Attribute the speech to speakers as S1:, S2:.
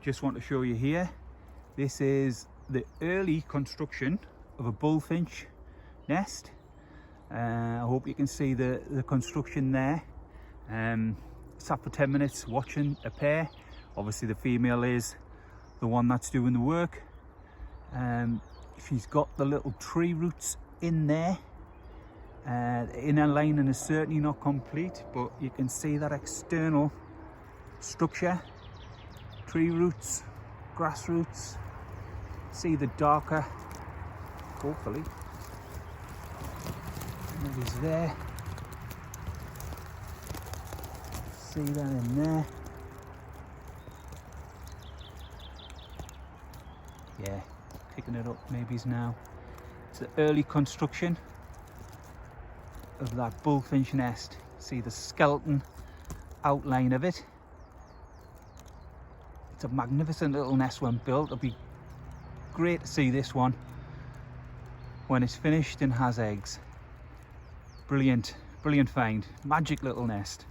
S1: just want to show you here, this is the early construction of a bullfinch nest. I hope you can see the construction there. Sat for 10 minutes watching a pair. Obviously the female is the one that's doing the work. She's got the little tree roots in there. The inner lining is certainly not complete, but you can see that external structure, tree roots, grass roots. See the darker, hopefully, maybe it's there. See that in there. Yeah, picking it up maybe it's now. It's the early construction of that bullfinch nest. See the skeleton outline of it. It's a magnificent little nest when built. It'll be great to see this one when it's finished and has eggs. Brilliant, brilliant find. Magic little nest.